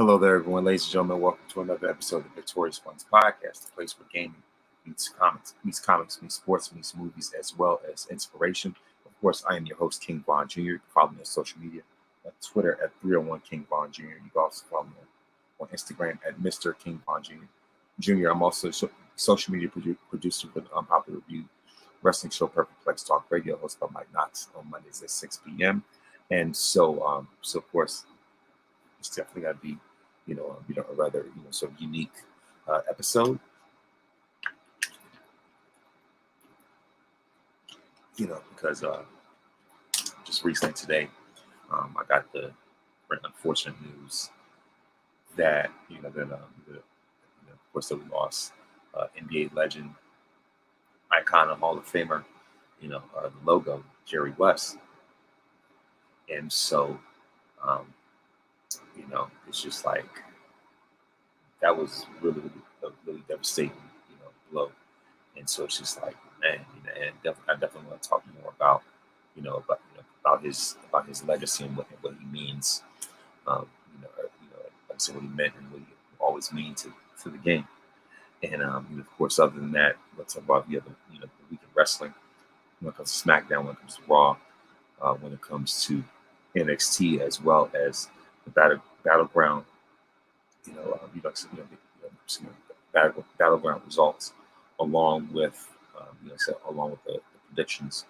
Hello there, everyone. Ladies and gentlemen, welcome to another episode of the Victorious Ones Podcast, the place where gaming meets sports, meets movies, as well as inspiration. Of course, I am your host, King Von Jr. You can follow me on social media on Twitter at 301 King Von Jr. You can also follow me on Instagram at Mr. King Von Jr. Jr. I'm also a social media producer for the unpopular review wrestling show Perfect Plex Talk Radio, hosted by Mike Knox on Mondays at 6 p.m. And so of course, it's definitely got to be, a rather, sort of unique episode. Because just recently today, I got the very unfortunate news that, of course, that we lost NBA legend, icon, and Hall of Famer, the logo, Jerry West. And so, it's just like, that was really, really devastating, blow. And so it's just like, man, and I definitely want to talk more about, about his legacy and what he means, like I said, what he meant and what he always mean to the game. And of course, other than that, let's talk about the other, the week of wrestling. When it comes to Smackdown, when it comes to Raw, when it comes to NXT, as well as the Battleground, Battleground Results, along with the predictions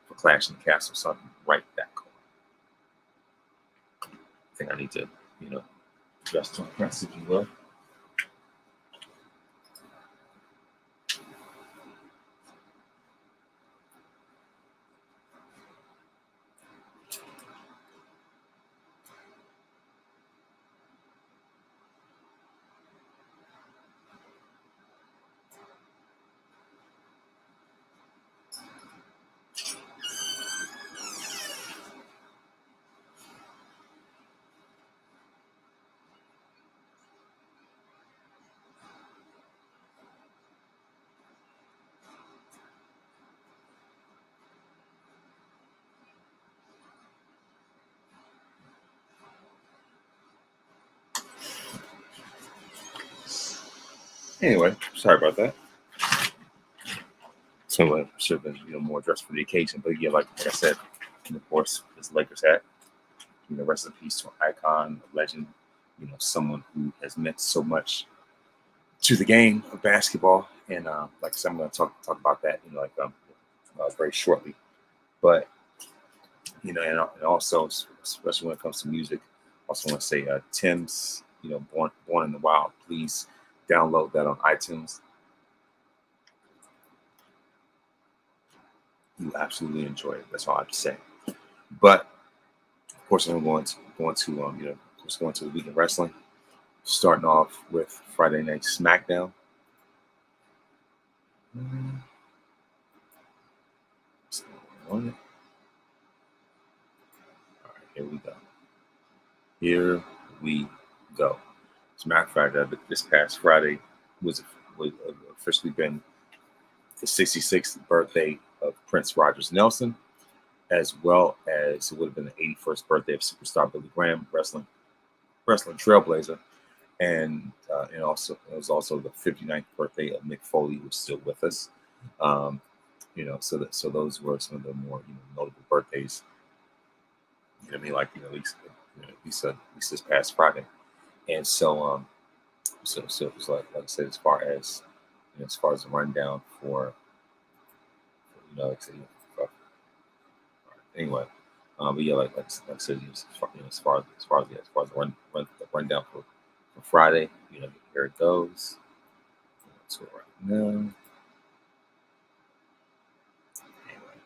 for Clash in the Castle. So I can write that call. I think I need to, adjust my press, if you will. Anyway, sorry about that. So should have been more dressed for the occasion, but yeah, like I said, and of course, his Lakers hat. Rest in peace to an icon, a legend. Someone who has meant so much to the game of basketball. And like I said, I'm going to talk about that, very shortly. But and also, especially when it comes to music, also want to say Tim's, Born in the Wild. Please download that on iTunes. You absolutely enjoy it. That's all I have to say. But of course, I'm going to the week of wrestling. Starting off with Friday Night Smackdown. All right, here we go. As a matter of fact, this past Friday was officially been the 66th birthday of Prince Rogers Nelson, as well as it would have been the 81st birthday of superstar Billy Graham, wrestling trailblazer, and it was also the 59th birthday of Mick Foley, who's still with us. So those were some of the more notable birthdays. At least this past Friday, and so it's like I said, as far as the rundown for anyway, but yeah, like I said, as far as the rundown for Friday, here it goes. So right now, anyway,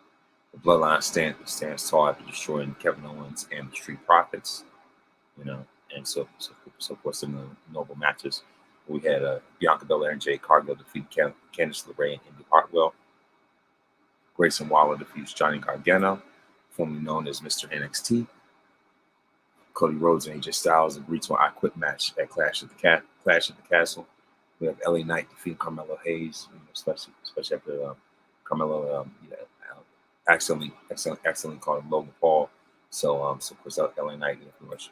the Bloodline stands tall after destroying Kevin Owens and the Street Profits, and so of course in the noble matches, we had Bianca Belair and Jade Cargill defeat Candice LeRae and Indy Hartwell. Grayson Waller defeats Johnny Gargano, formerly known as Mr. NXT. Cody Rhodes and AJ Styles agreed to an I Quit match at Clash at the Castle. We have LA Knight defeating Carmelo Hayes, especially after Carmelo accidentally called him Logan Paul. So of course LA Knight pretty much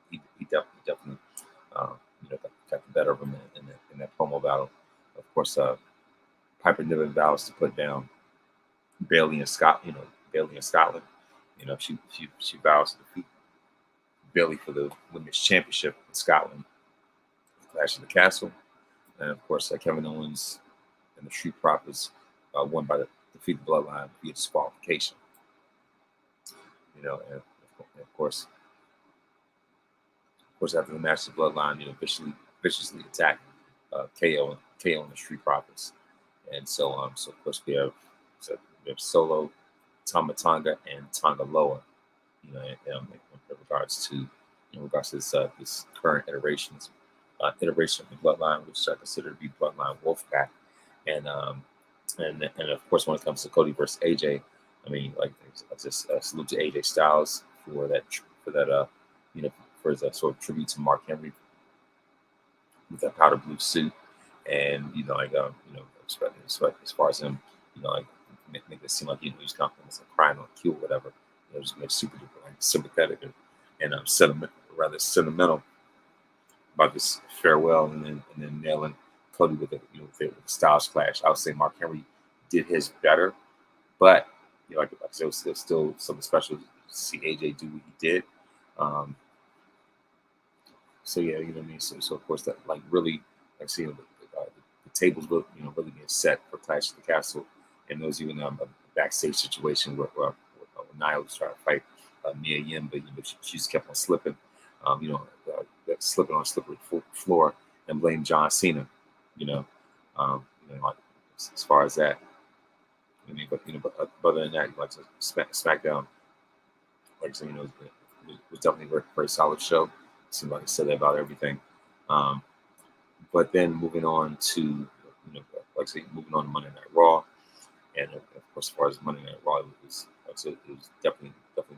he definitely got the better of him in that promo battle. Of course, Piper Niven vows to put down Bailey and Scott. Bailey in Scotland. She vows to defeat Bailey for the women's championship in Scotland, Clash of the Castle, and of course Kevin Owens and the Street Profits won by the defeat the Bloodline via disqualification. And of course after the match, the Bloodline viciously attacked KO and the Street Profits, and so of course we have Solo, Tama Tonga, and Tonga Loa. In regards to this current iteration of the Bloodline, which I consider to be Bloodline Wolfpack, and of course when it comes to Cody versus AJ, I mean, I just salute to AJ Styles for that for his sort of tribute to Mark Henry with that powder blue suit, and as far as him, make it seem like he's kind of crying on cue or whatever. Just make super duper sympathetic and sentimental about this farewell, and then nailing Cody with the Styles Clash. I would say Mark Henry did his better, but like I said, it was still something special to see AJ do what he did. So yeah, what I mean. So of course that really the tables really being set for Clash of the Castle, and those even a backstage situation where Nia was trying to fight Mia Yim, but she just kept on slipping, slipping on a slippery floor and blamed John Cena, as far as that. But other than that, SmackDown, like I said, it was definitely a very, very solid show. Seemed like I said that about everything. But then moving on to moving on to Monday Night Raw, and of course as far as Monday Night Raw, it was definitely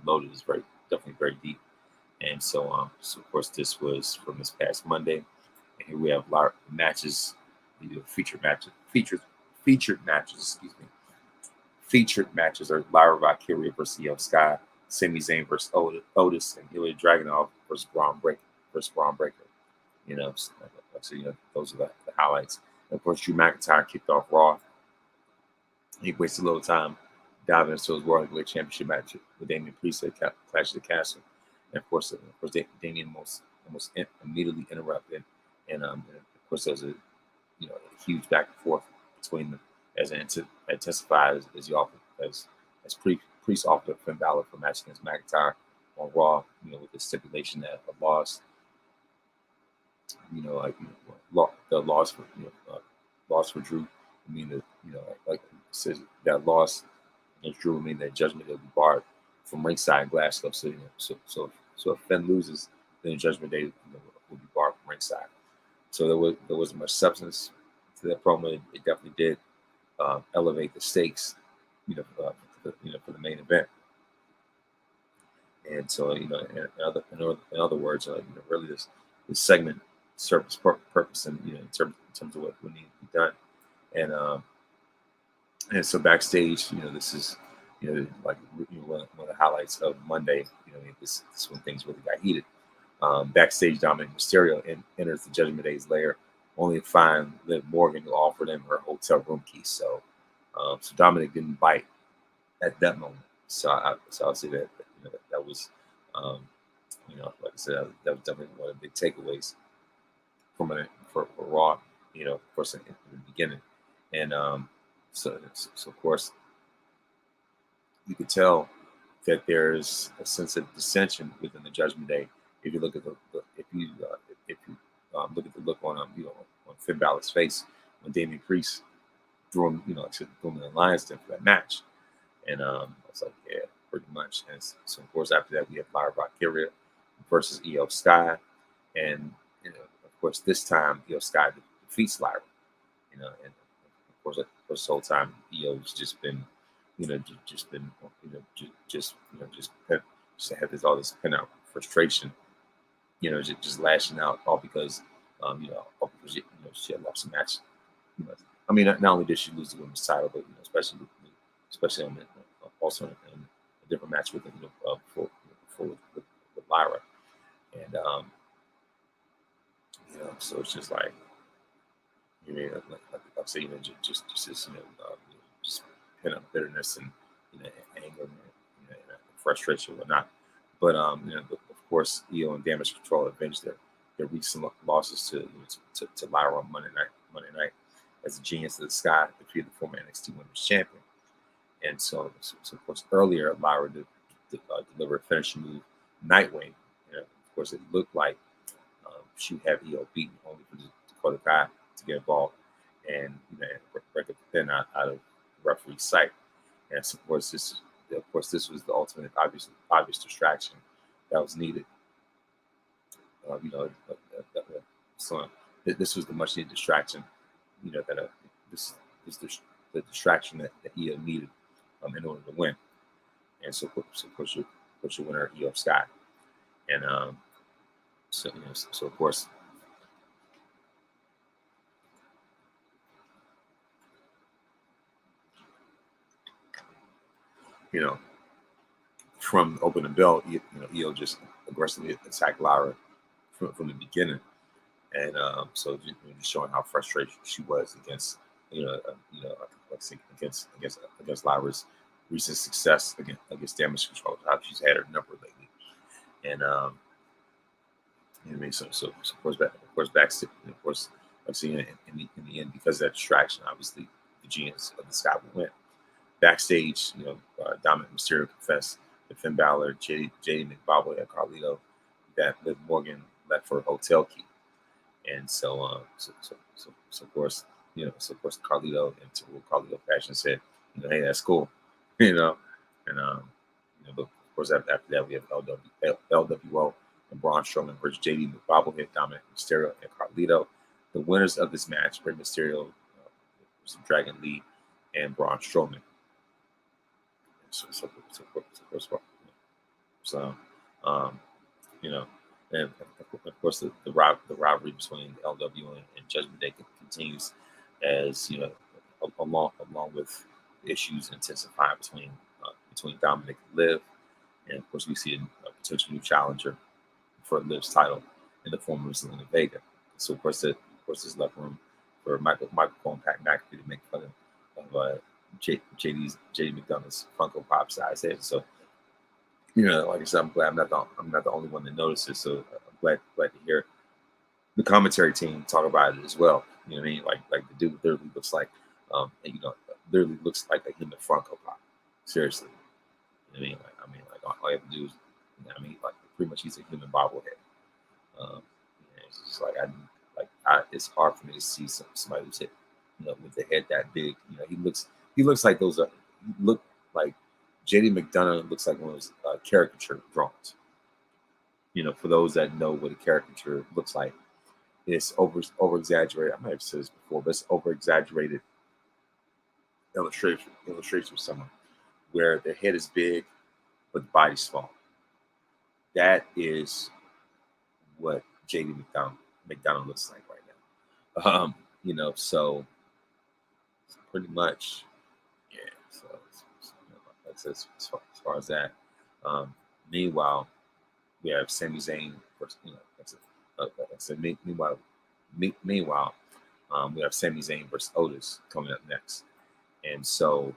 loaded. It was definitely very deep. And so of course this was from this past Monday, and here we have a lot of matches, featured matches. Featured matches are Lyra Valkyria versus Io Sky, Sami Zayn versus Otis, and Ilya Dragunov versus Braun Breaker. Those are the highlights. And of course, Drew McIntyre kicked off Raw. He wasted a little time diving into his World Heavyweight Championship match with Damian Priest at Clash of the Castle. And of course, Damian almost immediately interrupted. And of course, there's a huge back and forth between them as it intensified as Priest offered Finn Balor for a match against McIntyre on Raw, with the stipulation that a loss, the loss for Drew would mean that, like it says, that loss against Drew would mean that Judgment Day will be barred from ringside in Glasgow. So if Finn loses, then Judgment Day will be barred from ringside. So there wasn't much substance to that promo. It definitely did elevate the stakes, for the main event. And so, in other words, really this segment served its purpose, and in terms of what needed to be done. And so backstage, this is one of the highlights of Monday. This is when things really got heated. Backstage, Dominic Mysterio enters the Judgment Day's lair, only to find Liv Morgan, who offered him her hotel room key. So Dominic didn't bite at that moment. So I'll say that that was, like I said, that was definitely one of the big takeaways from for Raw. Of course, in the beginning, and so of course, you could tell that there's a sense of dissension within the Judgment Day. If you look at look at the look on on Finn Balor's face when Damian Priest threw him, threw him in the lion's den for that match, and I was like, yeah, pretty much. And so of course after that we have Lyra Valkyria versus Io Sky, and of course this time Io Sky defeats Lyra, and of course this whole time Io's just been just had all this pent out frustration, just lashing out all because she had lost a match. I mean, not only did she lose the women's title, but especially on also in a different match with with Lyra, So it's just like, like I say, just this, just pent up bitterness and anger and frustration and whatnot. But of course, and Damage Control avenged their recent losses to Lyra on Monday night as the Genius of the Sky defeated the former NXT Women's Champion. And so of course, earlier Lyra delivered a finishing move, Nightwing. Of course, it looked like she would have EO beaten only for the guy to get involved and break the pin out of referee's sight. And so, of course, this was the ultimate obvious distraction that was needed. So this was the much needed distraction. That this the distraction that EO needed in order to win. And so of course, your winner EO Sky. And so of course, from opening bell, EO just aggressively attacked Lyra from the beginning, and so just showing how frustrated she was against against Lyra's recent success against Damage Control. How she's had her number lately, and so of course backstage, of course, I've seen in the end, because of that distraction, obviously the Genius of the Sky will win. Backstage, Dominic Mysterio confessed that Finn Balor, JD McBobble, and Carlito that Liv Morgan left for a hotel key, and so of course, Carlito, in typical Carlito fashion, said, hey, that's cool, and but of course after that we have LWO and Braun Strowman versus JD McBobble, Dominic Mysterio, and Carlito. The winners of this match, Rey Mysterio, Dragon Lee, and Braun Strowman. And of course the rivalry between LWO and Judgment Day continues, as along with issues intensifying between Dominic and Liv, and of course we see a potential new challenger for Liv's title in the form of Zelina Vega. So of course there's left room for Michael Cole and Pat McAfee to make fun of JD McDonough's Funko Pop size head. So like I said, I'm glad I'm not the only one that notices. So I'm glad to hear the commentary team talk about it as well. You know what I mean? Like the dude literally looks like literally looks like a human Funko Pop. Seriously. You know what I mean? Like all you have to do is, like pretty much he's a human bobblehead. It's just like it's hard for me to see somebody who's hit, with the head that big. He looks like those are. He look like JD McDonough looks like one of those caricature drawings. For those that know what a caricature looks like, it's over exaggerated. I might have said this before, but it's over exaggerated illustration of someone where their head is big but the body's small. That is what JD McDonough looks like right now. So pretty much, yeah. So that's as far as that. Meanwhile, we have Sami Zayn versus, meanwhile, we have Sami Zayn versus Otis coming up next, and so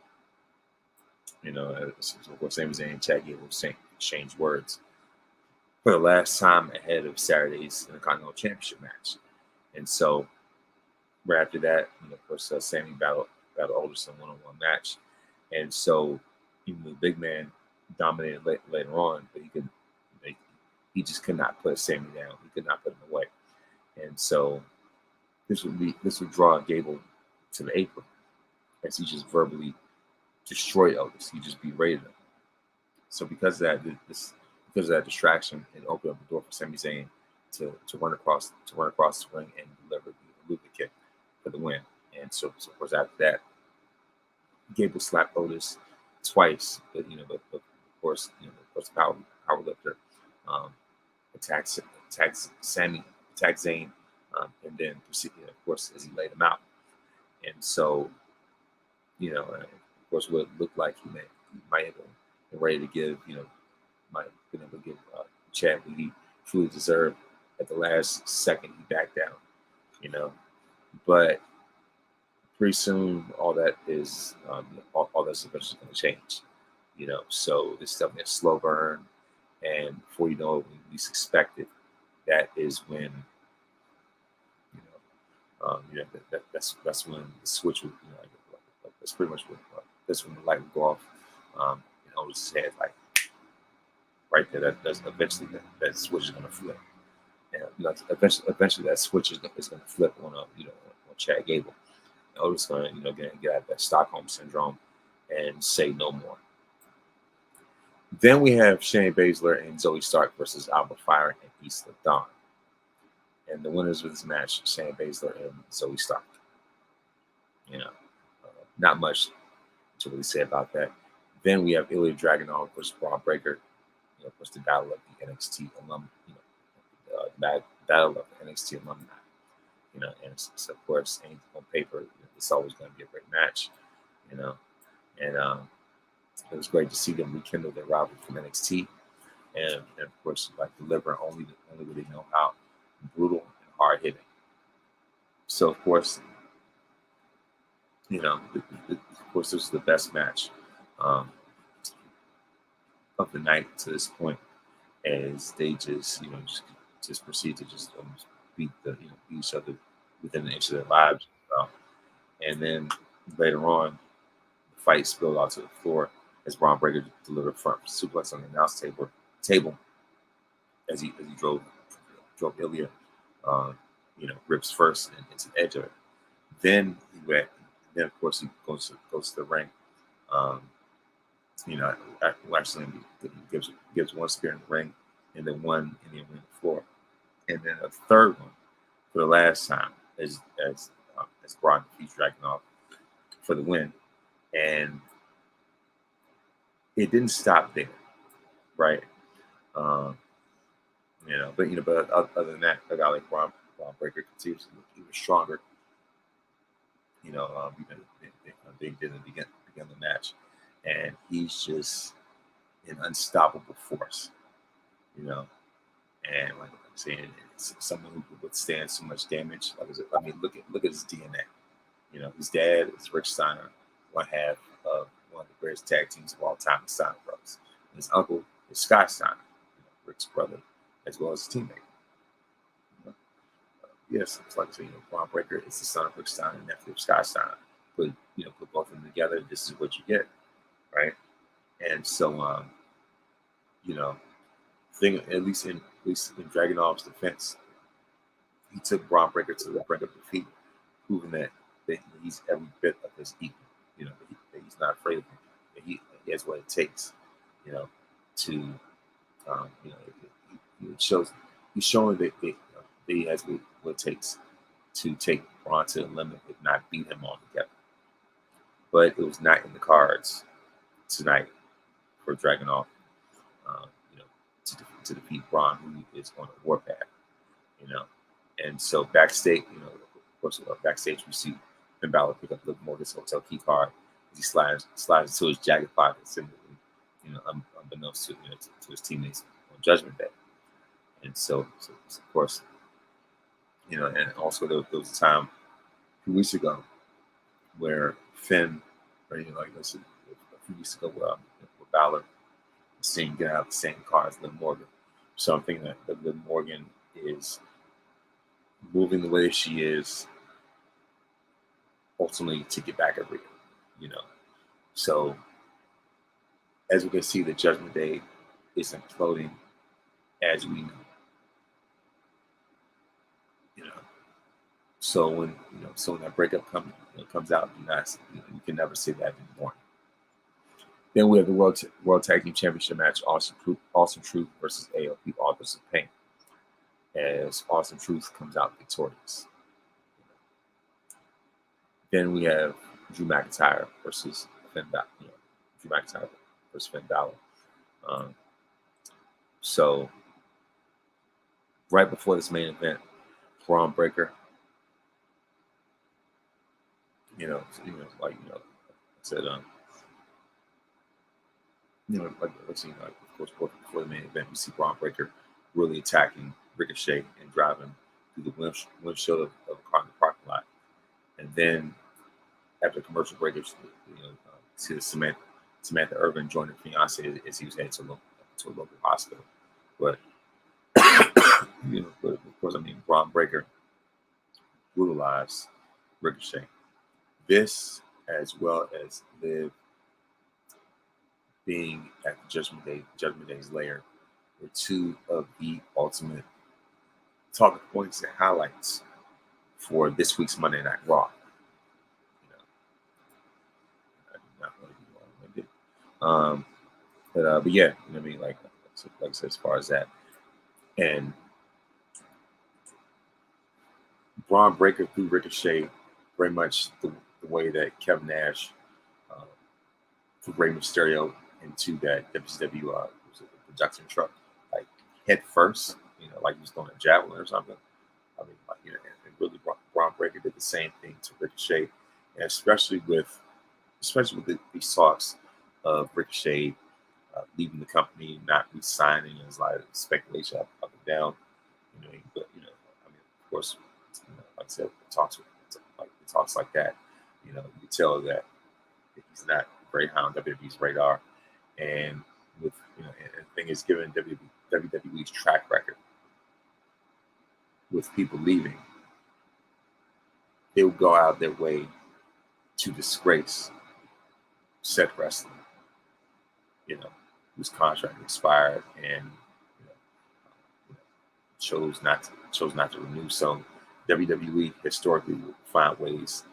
of course Sami Zayn and Chad Gable exchange words for the last time ahead of Saturday's Intercontinental Championship match, and so right after that, of course, Sami battled Otis in a one-on-one match, and so even the big man dominated later on, but he just could not put Sami down. He could not put him away, and so this would draw Gable to the apron as he just verbally destroyed Otis. He just berated him. So because of that distraction, it opened up the door for Sami Zayn to run across the ring and deliver the Lucha kick for the win. And so of course after that, Gable slapped Otis twice, but of course power lifter attacks Zayn, and then proceeded, of course, as he laid him out. And so, of course, what it looked like he might have been ready to give, might have been able to give Chad what he truly deserved at the last second he backed down, you know. But pretty soon, all that is all that's eventually going to change, you know. So it's definitely a slow burn, and before you know it, when you least expect it, that is when that's when the switch would, that's pretty much what that's when the light would go off. Otis's head, like right there. That's eventually that switch is going to flip. And eventually that switch is going to flip on on Chad Gable. And Otis going to get out of that Stockholm syndrome and say no more. Then we have Shayna Baszler and Zoe Stark versus Alba Fire and Isla Dawn. And the winners of this match, Shayna Baszler and Zoe Stark. Not much to really say about that. Then we have Ilya Dragunov versus Braun Breaker. Of the battle of the NXT alum, battle of the NXT alumni. And it's, of course, anything on paper, it's always going to be a great match. And it was great to see them rekindle their rivalry from NXT, and of course, deliver only way they know how, brutal and hard hitting. So of course, this is the best match of the night to this point, as they just proceed to just almost beat beat each other within an inch of their lives. And then later on, the fight spilled out to the floor as Braun Breaker delivered front suplex on the announce table as he drove Ilya, ribs first and into the edge of it. Then of course he goes to the ring. Actually gives one spear in the ring, and then one in the floor, and then a third one for the last time as Braun defeats Dragunov for the win. And it didn't stop there, right? But other than that, a guy like Braun Breaker continues to look even stronger. They didn't begin the match, and he's just an unstoppable force, And like I'm saying, it's someone who could withstand so much damage. Look at his DNA. His dad is Rick Steiner, one half of one of the greatest tag teams of all time, the Steiner Brothers. And his uncle is Scott Steiner, Rick's brother, as well as his teammate. Yes, it's like saying, Braun Breaker is the son of Rick Steiner, nephew of Scott Steiner. Put both of them together, this is what you get, right? And so, at least in Dragunov's defense, he took Braun Breaker to the brink of defeat, proving that he's every bit of his equal. That he's not afraid of him. That he has what it takes, to, he's showing that he has what it takes to take Braun to the limit, if not beat him altogether. But it was not in the cards tonight for Dragunov, to defeat Braun, who is on a warpath, And so backstage, of course, backstage we see Finn Balor pick up Liv Morgan's hotel key card as he slides into his jacket pocket, simply, unbeknownst to his teammates on Judgment Day. And so of course, and also there was a time a few weeks ago where Finn, or a few weeks ago where Balor was seen get out of the same car as Liv Morgan. So I'm thinking that Liv Morgan is moving the way she is ultimately to get back at Rhea, So as we can see, the Judgment Day is imploding as we know. So when that breakup comes out, you can never say that anymore. Then we have the World Tag Team Championship match: Awesome Truth versus AOP Authors of Pain, as Awesome Truth comes out victorious. Then we have Drew McIntyre versus Finn Balor. Drew McIntyre versus Finn Balor. So right before this main event, Braun Breaker, of course, before the main event, we see Braun Breaker really attacking Ricochet and drive him through the windshield of a car in the parking lot. And then after the commercial break, to Samantha Irvin joined her fiance as he was headed to a local hospital. But but of course, Braun Breaker brutalized Ricochet. This, as well as Liv being at the Judgment Day's lair, were two of the ultimate talking points and highlights for this week's Monday Night Raw. Not really long-winded. But yeah, like I said, as far as that, and Braun Breaker threw Ricochet very much the way that Kevin Nash threw Rey Mysterio into that WCW production truck, like head first, like he was throwing a javelin or something. And really Braun Breaker did the same thing to Ricochet, and especially with these talks of Ricochet leaving the company, not re-signing, as like speculation up and down. Of course, like I said, talks like that. You can tell that he's not very high on WWE's radar, and with and the thing is, given WWE's track record with people leaving, they will go out of their way to disgrace said wrestler, whose contract expired and chose not to renew. So WWE historically will find ways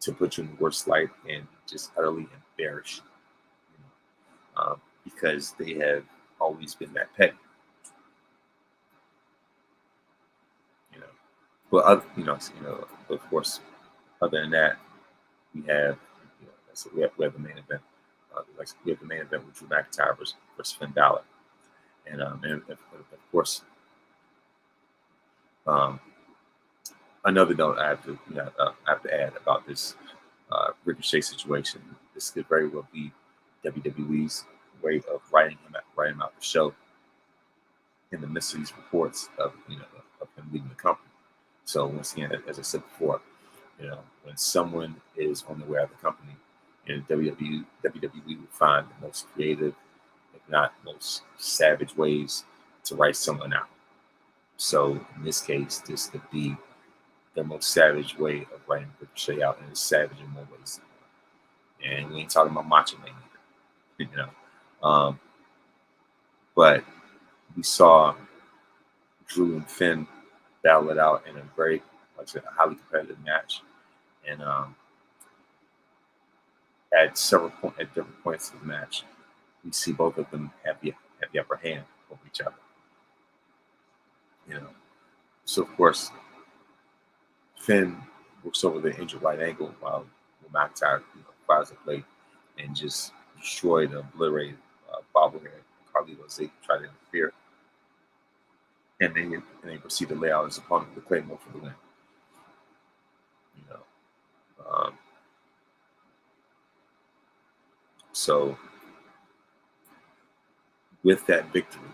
to put you in the worst light and just utterly embarrass you, because they have always been that petty. But of course, other than that, we have we have the main event. We have the main event with Drew McIntyre versus Finn Balor, and of course, another note I have to add about this Ricochet situation. This could very well be WWE's way of writing him out the show in the midst of these reports of him leaving the company. So once again, as I said before, when someone is on the way out of the company, WWE will find the most creative, if not most savage ways to write someone out. So in this case, this could be the most savage way of writing Ricochet out, and it's savage in more ways. And we ain't talking about Macho Man either, but we saw Drew and Finn battle it out in a very, highly competitive match, and at different points of the match, we see both of them have the upper hand over each other. So of course, Finn works over the injured right ankle while McIntyre fires the blade and just destroyed, obliterated bobblehead. Carlito Zeke tried to interfere, and they proceed to lay out his opponent with the Claymore for the win. So with that victory,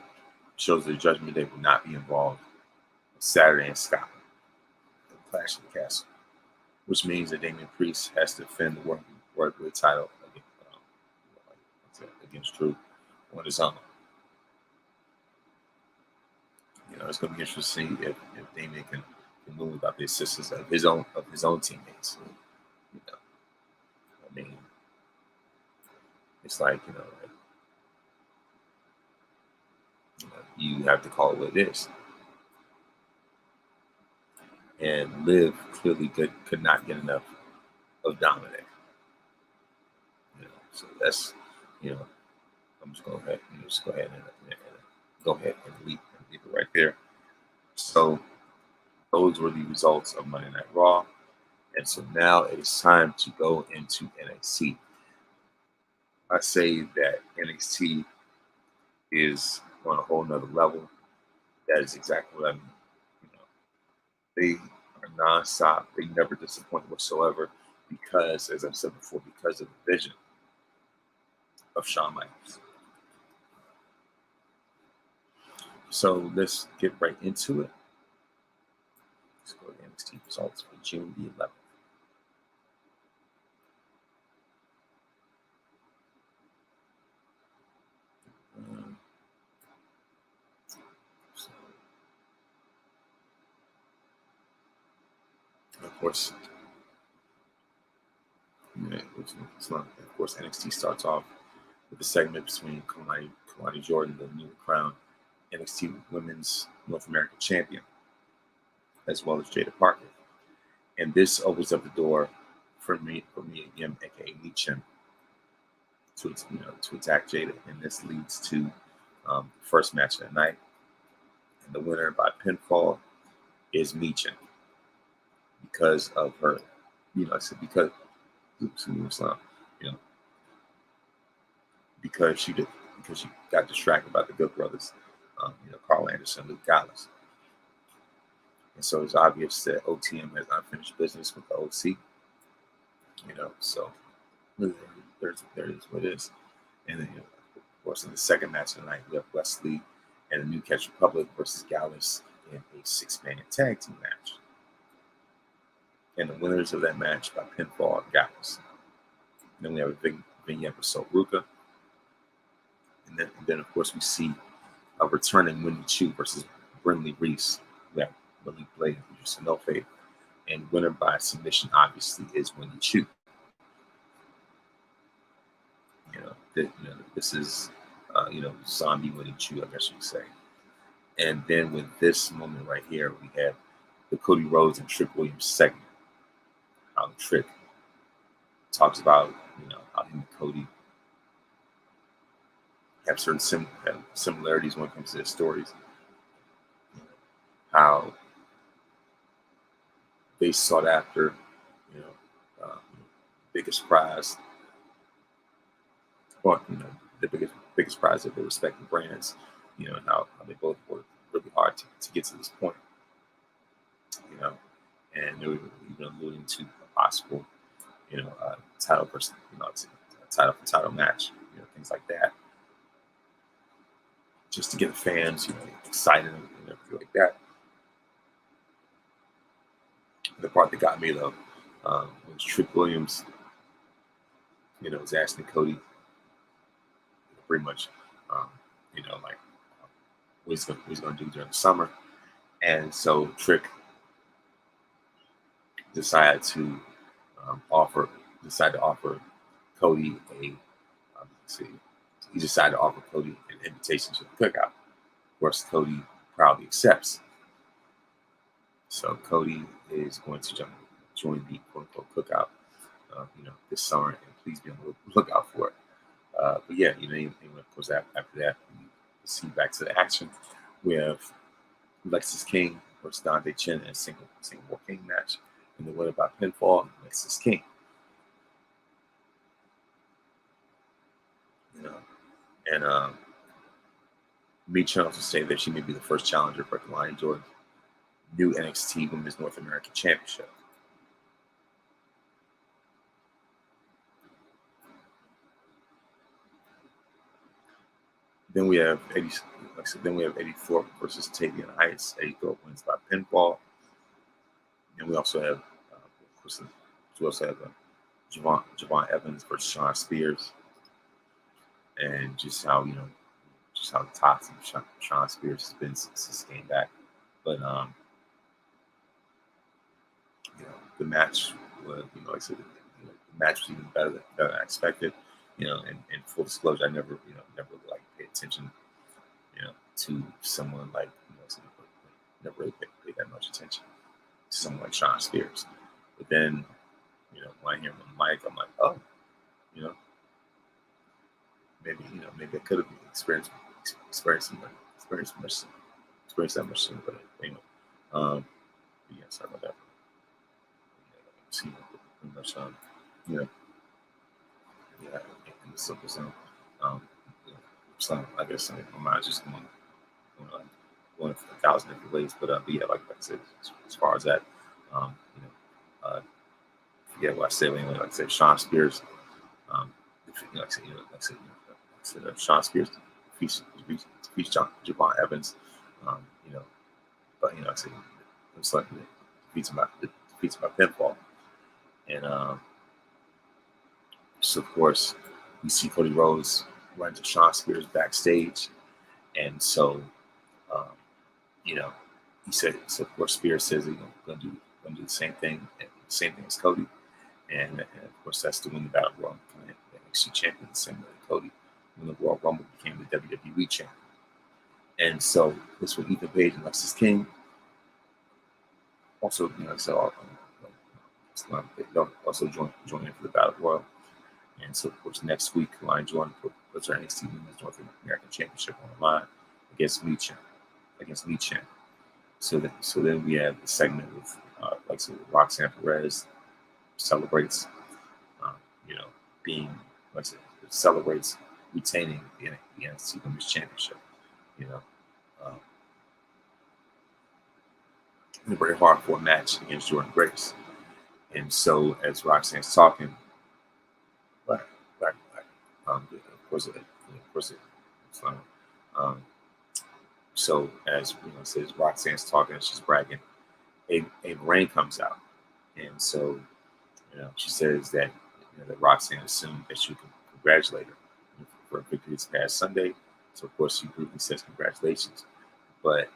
shows that Judgment Day will not be involved on Saturday in Scotland, the Clash of the Castle, which means that Damian Priest has to defend the worldwide title against Drew on his own. It's going to be interesting to see if Damian can move without the assistance of his own teammates. It's like you have to call it what it is. And Liv clearly could not get enough of Dominic. So that's I'm just going to go ahead and leave it right there. So those were the results of Monday Night Raw, and so now it is time to go into NXT. I say that NXT is on a whole nother level. That is exactly what I mean. They are nonstop. They never disappoint whatsoever because, as I've said before, because of the vision of Shawn Michaels. So let's get right into it. Let's go to NXT results for June the 11th. So, of course, of course, NXT starts off with a segment between Kalani Jordan, the new crowned NXT Women's North American Champion, as well as Jada Parker. And this opens up the door for me again, aka Michin, to attack Jada, and this leads to the first match of the night. And the winner by pinfall is Michin because of her, I said because because she got distracted by the Good Brothers, Carl Anderson, Luke Gallows. And so it's obvious that OTM has unfinished business with the OC. So there's what it is. And then, of course, in the second match of the night, we have Wesley and the New Catch Republic versus Gallus in a 6-man tag team match. And the winners of that match by pinfall are Gallus. Then we have a big vignette with Sol Ruka. And then, of course, we see a returning Wendy Chu versus Brinley Reese. We have Malik Blade and Sanofe. And winner by submission, obviously, is Wendy Chu. This is, zombie Wendy Chu, I guess you could say. And then with this moment right here, we have the Cody Rhodes and Trick Williams segment. How Trick talks about, how him and Cody have certain similarities when it comes to their stories. How they sought after, biggest prize, or the biggest prize of their respective brands. And how they both worked really hard to get to this point. And they were even alluding to a possible, title versus, title match, things like that. Just to get the fans, excited and everything like that. The part that got me though was Trick Williams, was asking Cody pretty much, what he's going to do during the summer, and so Trick decided to offer Cody he decided to offer Cody an invitation to the cookout. Of course, Cody proudly accepts. So Cody is going to join the quote-unquote cookout, this summer, and please be on the lookout for it. But yeah, of course, after that, we see back to the action. We have Lexis King versus Dante Chen in a single King match, and the winner by pinfall, Lexis King. And Michin also stated that she may be the first challenger for Kalani Jordan's new NXT Women's North American Championship. Then we have Eddie Thorpe versus Tavian Heights. Eddie Thorpe wins by pinfall. And we also have, Javon Evans versus Sean Spears. And just how toxic Sean Spears has been since he came back. But the match was, the match was even better than I expected. And full disclosure, I never really pay attention, to someone like, never really paid that much attention to someone like Sean Spears. But then, when I hear him on the mic, I'm like, oh, maybe I could have experienced that much sooner. But anyway, yeah, sorry about that. See, pretty much, yeah, in the simple zone. So I guess my mind's just going 1,000 different ways. But yeah, like I said, as far as that, forget what I said. But anyway, like I said, Sean Spears. Sean Spears defeats Javon Evans You know, but I said it was like defeats by pinfall, and so of course we see Cody Rhodes run to Shawn Spears backstage, and so um, you know he said, so of course Spears says he's gonna do the same thing as Cody, and of course that's to win the Battle Royal, the NXT champion, the same way Cody when the Royal Rumble became the WWE champion. And so this with Ethan Page and Lexis King. Also, so they'll also join in for the Battle Royal. And so, of course, next week, Lion Jordan puts her NXT Women's North American Championship on the line against Lee Chen. So then we have the segment with, like I said, Roxanne Perez celebrates, being, like I said, celebrates retaining the NXT Women's Championship. In a very hardcore match against Jordan Grace. And so as Roxanne's talking, of course, it's fun. So as says Roxanne's talking and she's bragging, a Rain comes out, and so she says that that Roxanne assumed that she could congratulate her for a victory this past Sunday. So of course she briefly says congratulations, but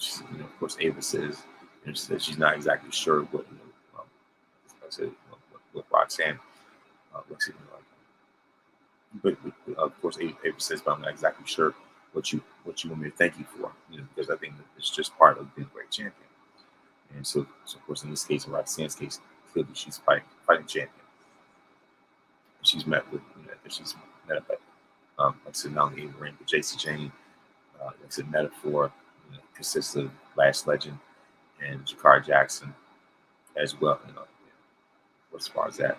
of course Ava says, she says she's not exactly sure what what Roxanne looks at, but of course Ava says, but I'm not exactly sure what you want me to thank you for, because I think that it's just part of being a great champion. And so of course in this case, in Roxanne's case, clearly she's fighting champion. She's met up at like I said, not only Ava Rain but JC Jane. Like I said, Metaphor consists of Lash Legend and Jakar Jackson as well. As far as that,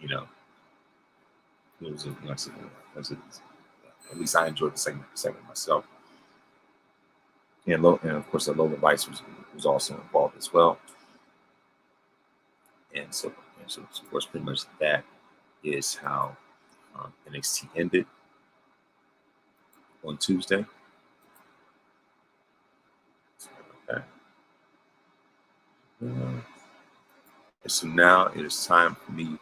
it was at least I enjoyed the segment myself. And of course, Lola Vice was also involved as well. And so of course, pretty much that is how NXT ended on Tuesday. Okay. So now it is time for me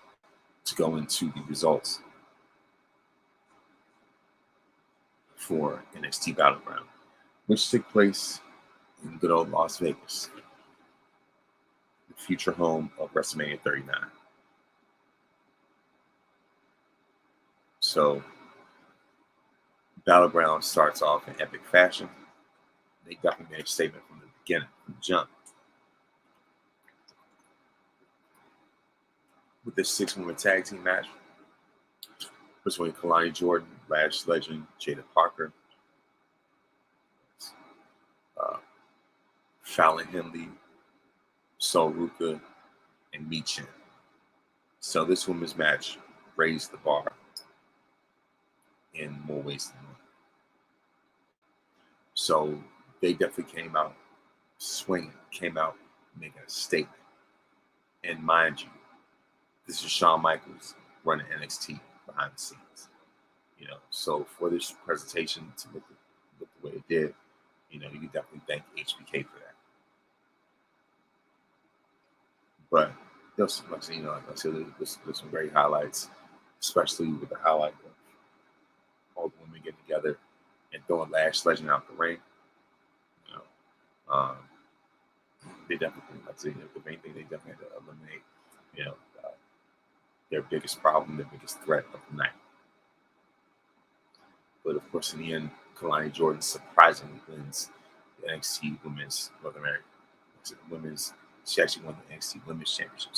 to go into the results for NXT Battleground, which took place in good old Las Vegas, the future home of WrestleMania 39. So Battleground starts off in epic fashion. They definitely made a statement from the beginning, from the jump, with this 6-woman tag team match between Kalani Jordan, Lash Legend, Jada Parker, Fallon Henley, Sol Ruka, and Michin. So this women's match raised the bar in more ways than one. So they definitely came out swinging, came out making a statement. And mind you, this is Shawn Michaels running NXT behind the scenes. So for this presentation to look the way it did, you can definitely thank HBK for that. But there's like I said, there's some great highlights, especially with the highlight of all the women getting together and throwing Lash Legend out the ring. They definitely, like I said, the main thing they definitely had to eliminate, their biggest problem, their biggest threat of the night. But of course, in the end, Kalani Jordan surprisingly wins the NXT Women's North America. She actually won the NXT Women's Championship.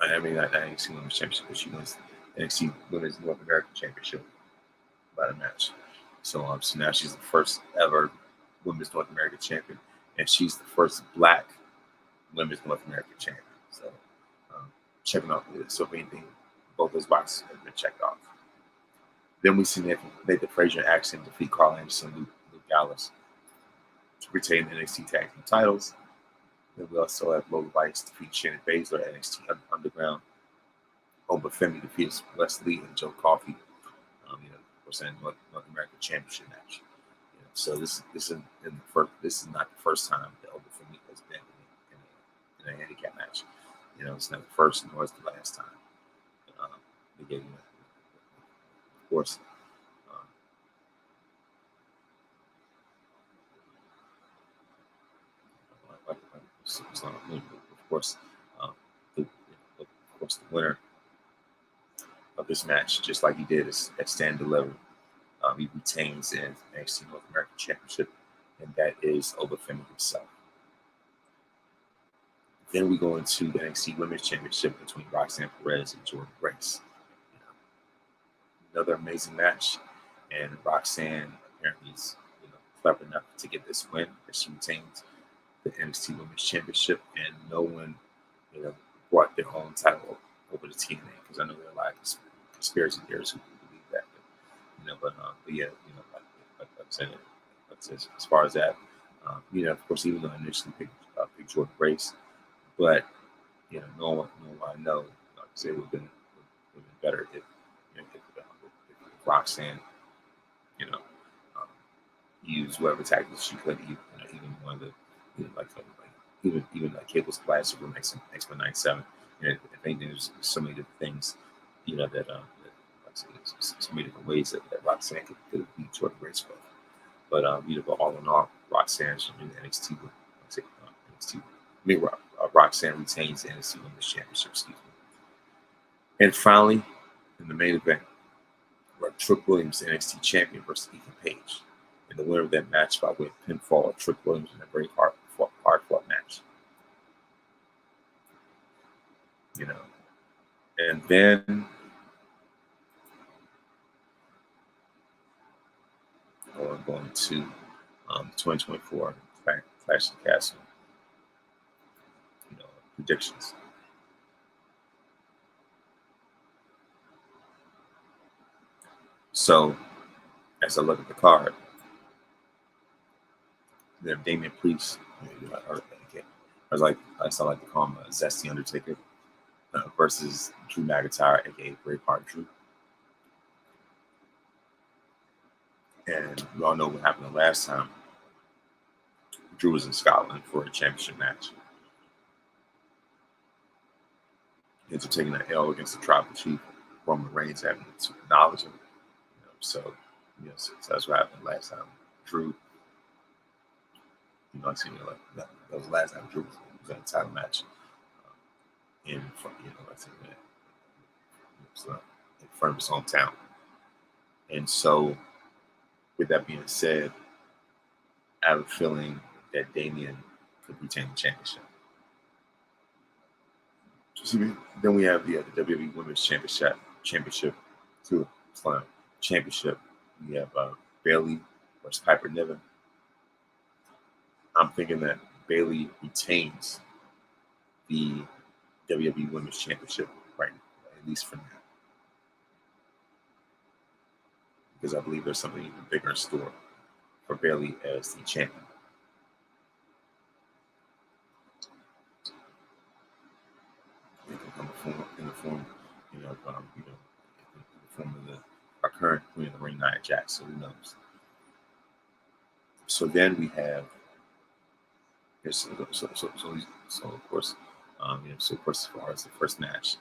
I mean, not NXT Women's Championship, but she wins the NXT Women's North American Championship by the match. So, so now she's the first ever Women's North American champion, and she's the first Black Women's North American champion. So, checking off this. So, if anything, both those boxes have been checked off. Then we see Nathan Frazier and Axiom defeat Carl Anderson and Luke Gallows to retain the NXT Tag Team titles. Then we also have Lola Vice defeat Shannon Baszler at NXT Underground. Oba Femi defeats Wes Lee and Joe Coffey. course, a North American Championship match. So this is not the first time that Obafemi has been in a handicap match. It's not the first nor is the last time. They gave of course. Of course, the winner of this match, just like he did at Stand Deliver, he retains the NXT North American Championship, and that is Obafemi himself. Then we go into the NXT Women's Championship between Roxanne Perez and Jordynne Grace. Another amazing match, and Roxanne apparently is clever enough to get this win, as she retains the NXT Women's Championship, and no one brought their own title over to TNA, because I know there are a lot of conspiracy theorists who believe that. But yeah, like I said, as far as that, of course, even though I initially picked Jordynne Grace, but no one I know, like I said, it would have been better if Roxanne, used whatever tactics she could, even one of the, even like Cable's Classic from X197. If anything, there's so many different things, that so many different ways that Roxanne could beat Jordynne Grace with. But but all in all, Roxanne should be the NXT. Roxanne retains the NXT Women's Championship. Excuse me. And finally, in the main event, we have Trick Williams, NXT champion, versus Ethan Page. And the winner of that match by way of pinfall of Trick Williams in a very hard-fought match. And then we're going to 2024 Clash of the Castle. Predictions. So, as I look at the card, we have Damian Priest, I like to call him Zesty Undertaker, versus Drew McIntyre, aka Braveheart Drew. And we all know what happened the last time. Drew was in Scotland for a championship match. After taking an L against the Tribal Chief, Roman Reigns having to acknowledge him. So that's what happened last time. Drew, that was the last time Drew was in a title match in front of his hometown. And so, with that being said, I have a feeling that Damian could retain the championship. Then we have the WWE Women's Championship. We have Bayley versus Piper Niven. I'm thinking that Bayley retains the WWE Women's Championship right now, at least for now, because I believe there's something even bigger in store for Bayley as the champion. In the form of our current Queen of the Ring, Nia Jax. So who knows? So then we have so of course, as far as the first match,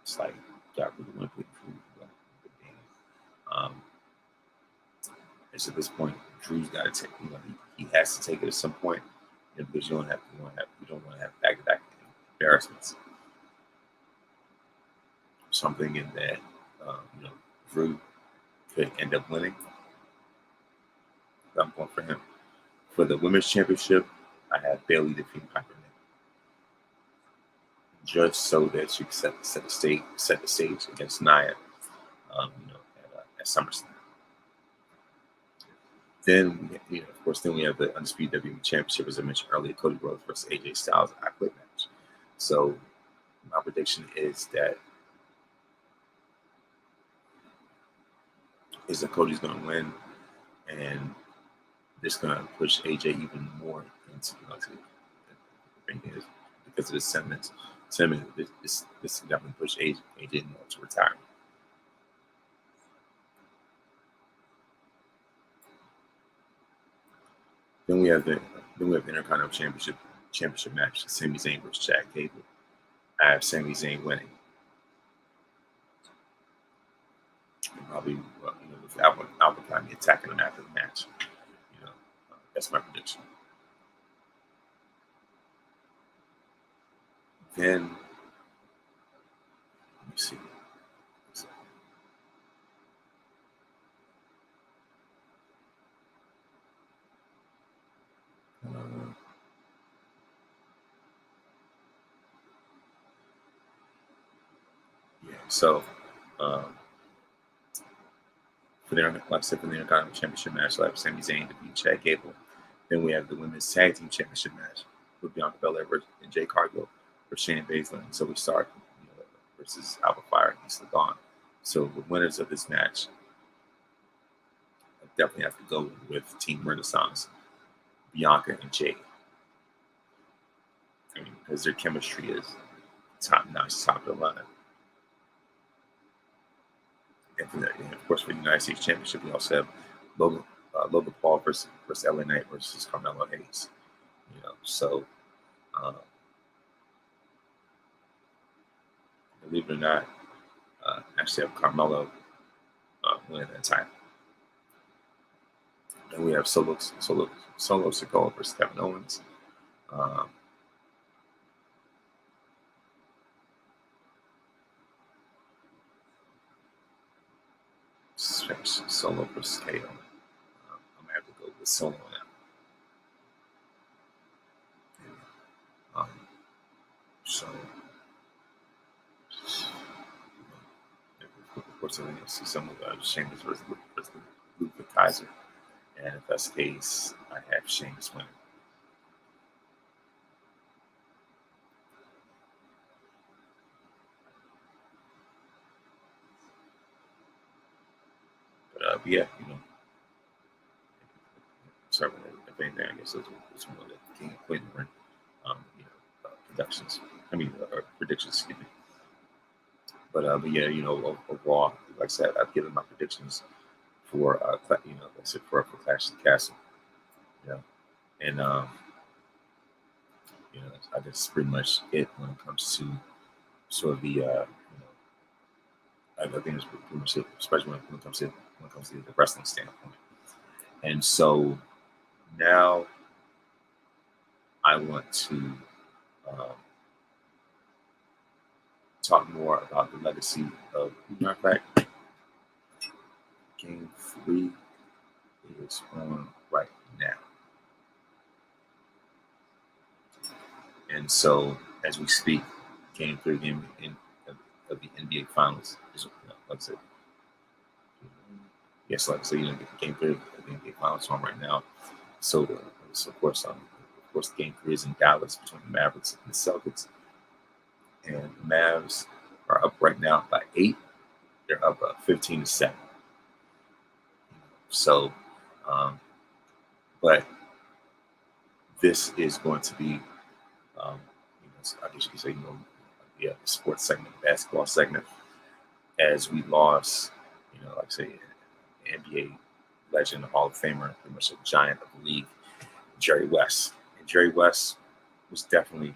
it's like got really went with Drew. And so at this point, Drew's got to take. He has to take it at some point. Because you don't want to have back-to-back embarrassments. So I'm thinking that Drew could end up winning. I'm going for him. For the Women's Championship, I have Bayley defeating Piper Niven, just so that she can set the stage against Nia, at SummerSlam. Then, of course, we have the Undisputed WWE Championship, as I mentioned earlier, Cody Rhodes versus AJ Styles in I Quit match. So my prediction is that Cody's going to win, and this is going to push AJ even more into because of his sentiments to me, this definitely pushed AJ to retire. Then we have the Intercontinental Championship match: Sami Zayn versus Chad Gable. I have Sami Zayn winning. And probably, with Albert Conley attacking him after the match. That's my prediction. Then, let me see. So, for the Intercontinental Championship match, I have Sami Zayn defeat Chad Gable. Then we have the Women's Tag Team Championship match with Bianca Belair and Jay Cargill versus Shayna Baszler and Zoe Stark versus Alba Fire and Isla Dawn. So the winners of this match, I definitely have to go with Team Renaissance, Bianca and Jay. Because their chemistry is top-notch, top of the line. And of course, for the United States Championship, we also have Logan Paul versus LA Knight versus Carmelo Hayes. So believe it or not, actually have Carmelo winning that title. And we have Solo Sikoa versus Kevin Owens. Solo versus KO. I'm gonna have to go with Solo now. So, of course, I'm going to see some of Sheamus versus Luke Kaiser. And if that's the case, I have Sheamus winning. But yeah, sorry, if anything, I guess it's one of the King of Quentin Ring, predictions. Excuse me. But yeah, overall, like I said, I've given my predictions for for Clash of the Castle. And I guess pretty much it when it comes to sort of the I think it's pretty much it, especially when it comes to the wrestling standpoint. And so now I want to talk more about the legacy of, matter of fact, Game 3 is on right now. And so as we speak, Game 3 of the NBA Finals is, like I said, yes, like I said, Game 3 of the NBA Finals on right now. So of course, Game 3 is in Dallas between the Mavericks and the Celtics. And the Mavs are up right now by 8. They're up 15-7. So, but this is going to be, I guess you could say, the sports segment, basketball segment, as we lost, like I say, NBA legend, Hall of Famer, pretty much a giant of the league, Jerry West. And Jerry West was definitely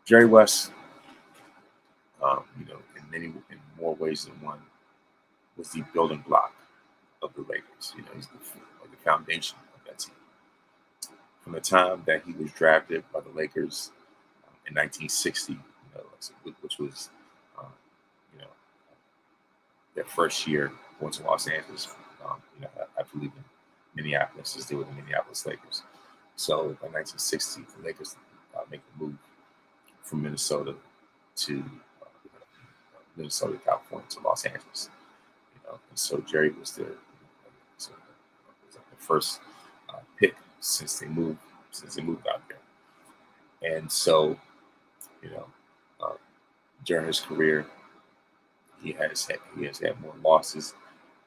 Jerry West, in more ways than one, was the building block of the Lakers. He's the foundation of that team. From the time that he was drafted by the Lakers in 1960, which was, their first year going to Los Angeles, I believe in Minneapolis, as they were the Minneapolis Lakers. So by 1960, the Lakers make the move from Minnesota, California, to Los Angeles. And so Jerry was the first pick since they moved out there. And so, during his career, he has had more losses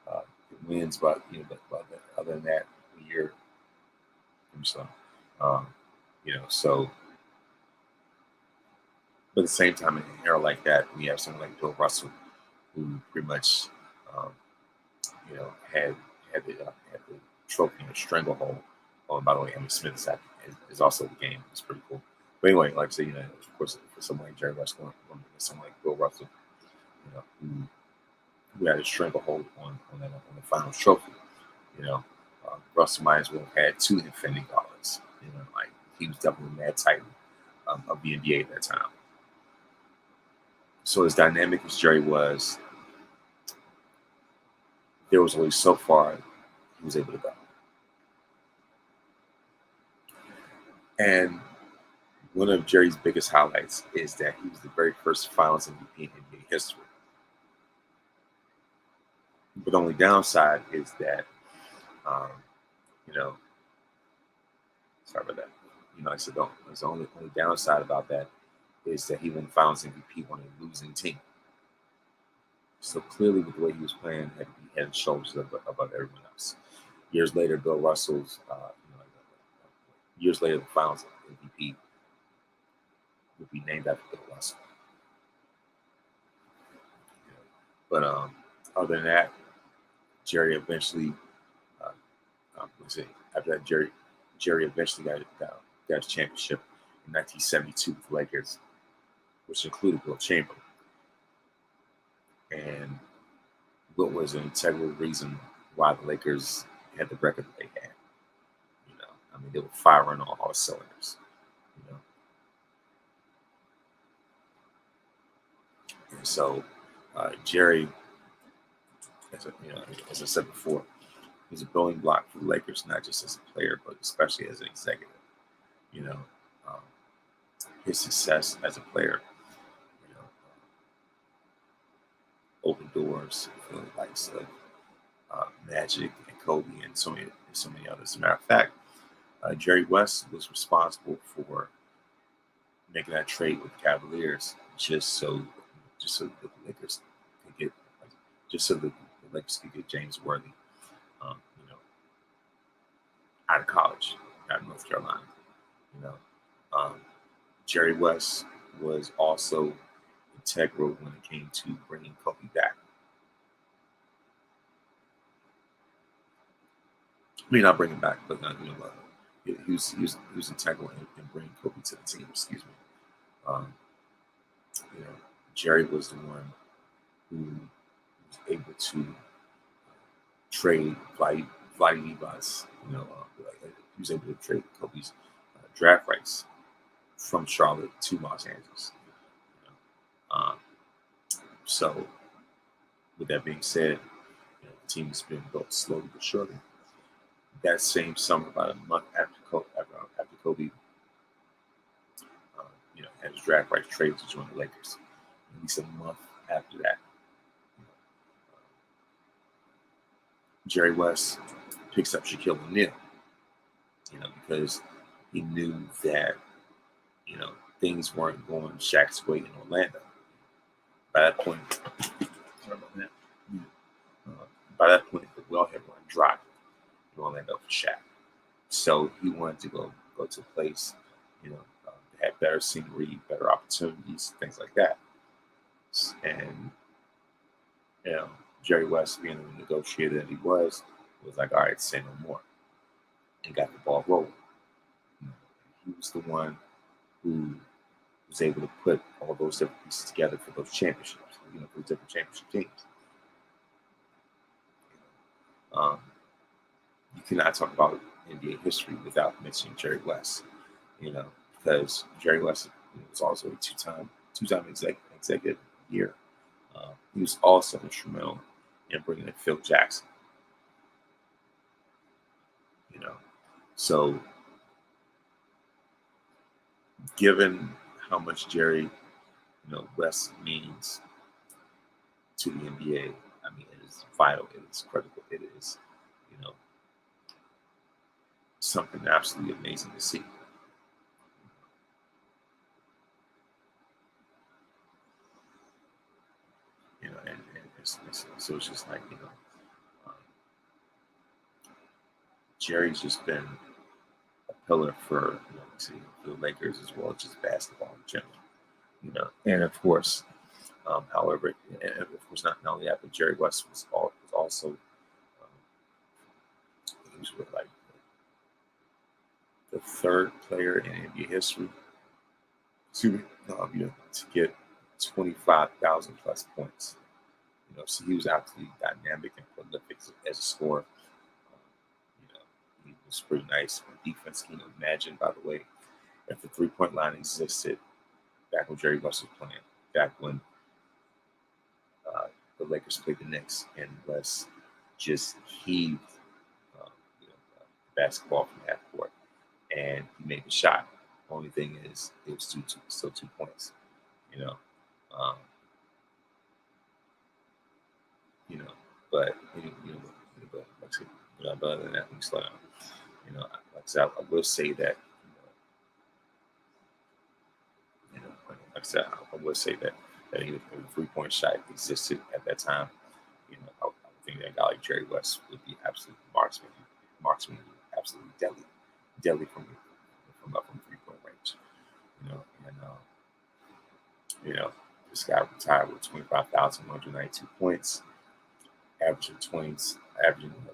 than wins, but other than that, year. So, um, so but at the same time, in an era like that, we have someone like Bill Russell, who pretty much, um, had the trophy in a stranglehold. Oh, and by the way, Emmitt Smith is also the game. It's pretty cool. But anyway, like I say, of course, for someone like Jerry West, someone like Bill Russell, who had a stranglehold on the finals trophy. Russell might as well have had two Infinity Gauntlets. Like he was definitely mad titan of the NBA at that time. So as dynamic as Jerry was, there was only so far he was able to go. And one of Jerry's biggest highlights is that he was the very first Finals MVP in NBA history. But the only downside is that, sorry about that. I said, the only downside about that is that he won Finals MVP on a losing team. So clearly, with the way he was playing, he had head and shoulders above everyone else. Years later, Bill Russell's, the Finals MVP would be named after Bill Russell. But other than that, Jerry eventually, after that, Jerry eventually got his championship in 1972 with the Lakers, which included Will Chamberlain. And what was an integral reason why the Lakers had the record that they had. They were firing on all cylinders. And so Jerry, as I said before, was a building block for the Lakers, not just as a player, but especially as an executive. His success as a player, opened doors for the likes of Magic and Kobe and so many others. As a matter of fact, Jerry West was responsible for making that trade with the Cavaliers just so the Lakers could get James Worthy, out of college, out of North Carolina. Jerry West was also integral when it came to bringing Kobe back. Not bring him back, but he was integral in bringing Kobe to the team. Excuse me. Jerry was the one who was able to trade Vlade Divac. He was able to trade Kobe's draft rights from Charlotte to Los Angeles. So, with that being said, the team has been built slowly but surely. That same summer, about a month after Kobe, had his draft rights traded to join the Lakers. At least a month after that, Jerry West picks up Shaquille O'Neal, because he knew that, things weren't going Shaq's way in Orlando. By that point, the well had run dry in Orlando for Shaq. So he wanted to go to a place, that had better scenery, better opportunities, things like that. And Jerry West, being the negotiator that he was like, all right, say no more, and got the ball rolling. He was the one who was able to put all those different pieces together for those championships, for the different championship teams. You cannot talk about NBA history without mentioning Jerry West, because Jerry West was also a two-time executive year. He was also instrumental in bringing in Phil Jackson. So given how much Jerry, West means to the NBA, it is vital, it is critical, it is, something absolutely amazing to see. So it's just like, Jerry's just been a pillar for for the Lakers as well as just basketball in general. And of course, however, and of course, not only that, but Jerry West was also he was like the third player in NBA history to to get 25,000 plus points. So he was absolutely dynamic and prolific as a scorer. He was pretty nice on defense. Can you imagine, by the way, if the 3-point line existed back when Jerry West was playing, back when the Lakers played the Knicks and West just heaved basketball from half court, and he made the shot. Only thing is, it was still 2 points. Um, but but like I said, but other than that, we slow down. Like I said, I will say that like I said, I will say that if a 3-point shot existed at that time, I would think that a guy like Jerry West would be absolute marksman, absolutely deadly from 3-point range. And this guy retired with 25,192 points, averaging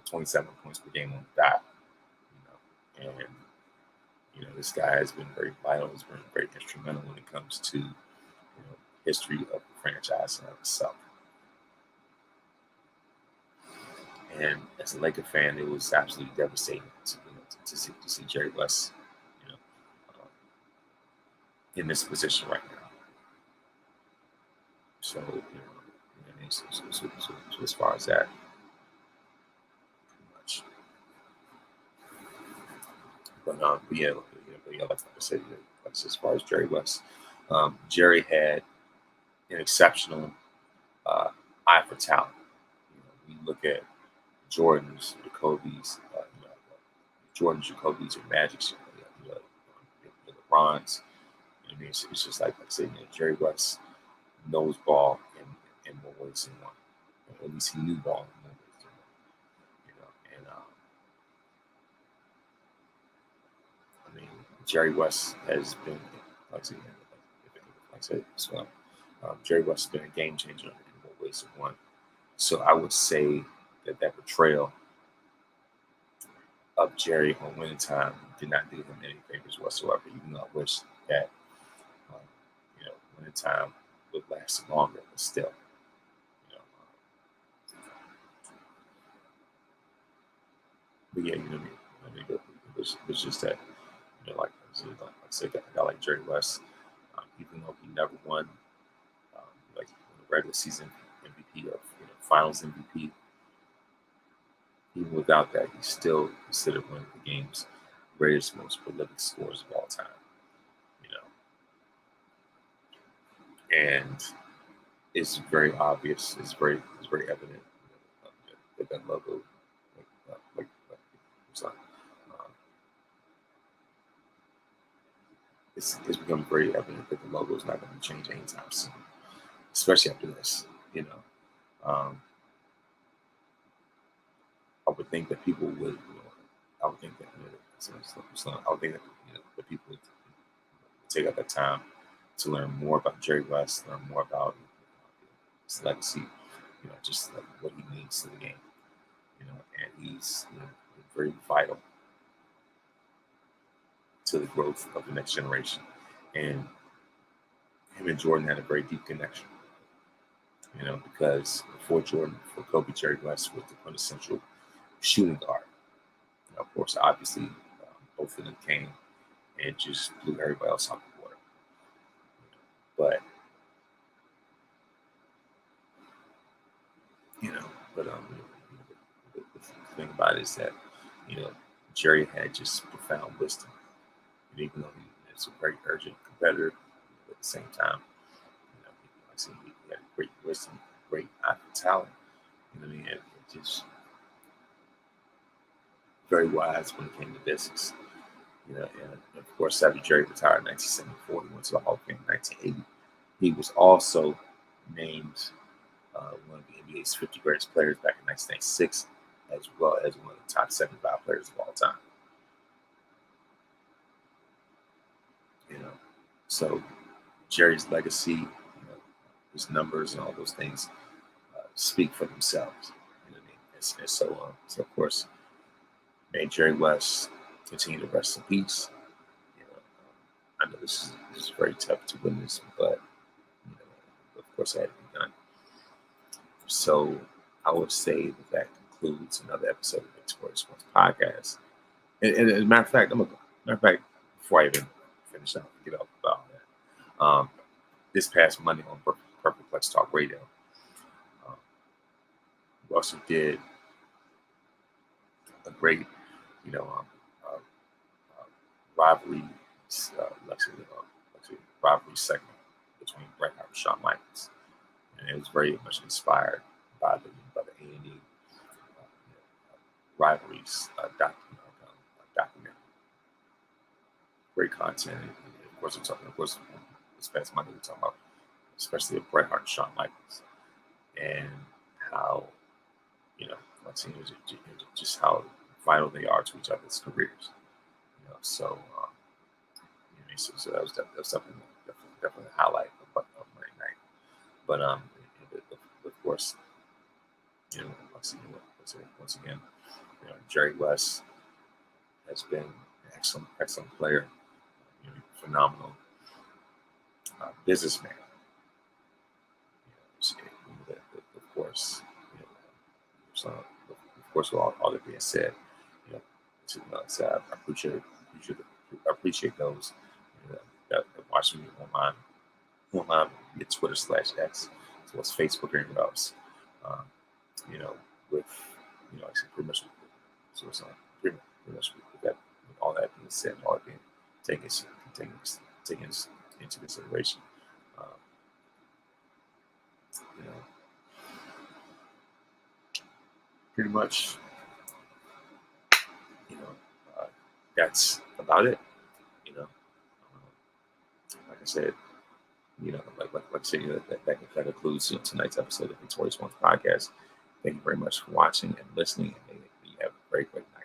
27 points per game on the dot. And this guy has been very vital. Has been very instrumental when it comes to history of the franchise and of itself. And as a Laker fan, it was absolutely devastating to see Jerry West, in this position right now. So, so as far as that, pretty much. But yeah, like I said, as far as Jerry West, Jerry had an exceptional eye for talent. We look at Jordan's, the Kobe's, Jordan's, Kobe's, or Magic's, the LeBron's. It's just like I said, Jerry West knows ball in more ways than one. At least he knew ball in more ways than one. And Jerry West has been, like I said, Jerry West has been a game changer in more ways than one. So I would say that portrayal of Jerry on Winning Time did not do him any favors whatsoever. Even though I wish that Winning Time would last longer, but still, but yeah, it was just that, like I said, a guy like Jerry West, even though he never won, like regular season MVP or Finals MVP, even without that, he's still considered one of the game's greatest, most prolific scorers of all time. And it's very obvious. It's very evident that logo, it's become very evident that the logo is not going to change anytime soon, especially after this. I would think that people would. I would think that. I would think that the people would take out that time to learn more about Jerry West, learn more about his legacy, just like what he means to the game, and he's very vital to the growth of the next generation. And him and Jordan had a very deep connection, because before Jordan, for Kobe, Jerry West was the quintessential shooting guard. Of course, obviously, both of them came and just blew everybody else out the water. But the thing about it is that Jerry had just profound wisdom, and even though he was a very urgent competitor, at the same time, he had great wisdom, great eye for talent. And just very wise when it came to business. And of course, after Jerry retired in 1974, he went to the Hall of Fame in 1980. He was also named one of the NBA's 50 greatest players back in 1996 as well as one of the top 75 players of all time. So Jerry's legacy, his numbers and all those things speak for themselves. You know what I mean? And so of course, may Jerry West continue to rest in peace. I know this is very tough to witness, but of course, it had to be done. So I would say that concludes another episode of Victorious Ones podcast. And as a matter of fact, before I even finish up, get up about that. This past Monday on Perfect Plex Talk Radio, we also did a great, rivalry, rivalry segment between Bret Hart and Shawn Michaels, and it was very much inspired by the A&E rivalries documentary. Great content, and of course, this past Monday we're talking about, especially of Bret Hart and Shawn Michaels, and how just how vital they are to each other's careers. So that was definitely a highlight of Monday night. But of course, once again, Jerry West has been an excellent player, phenomenal businessman. Of course, with all that being said, I appreciate those that watch me online via Twitter/X, as well as Facebook and everything else. With pretty much with that, with all that being said, all that being taken into consideration. Pretty much, that's about it. Like I said, that concludes tonight's episode of Victorious Ones podcast. Thank you very much for watching and listening, and may you have a great night.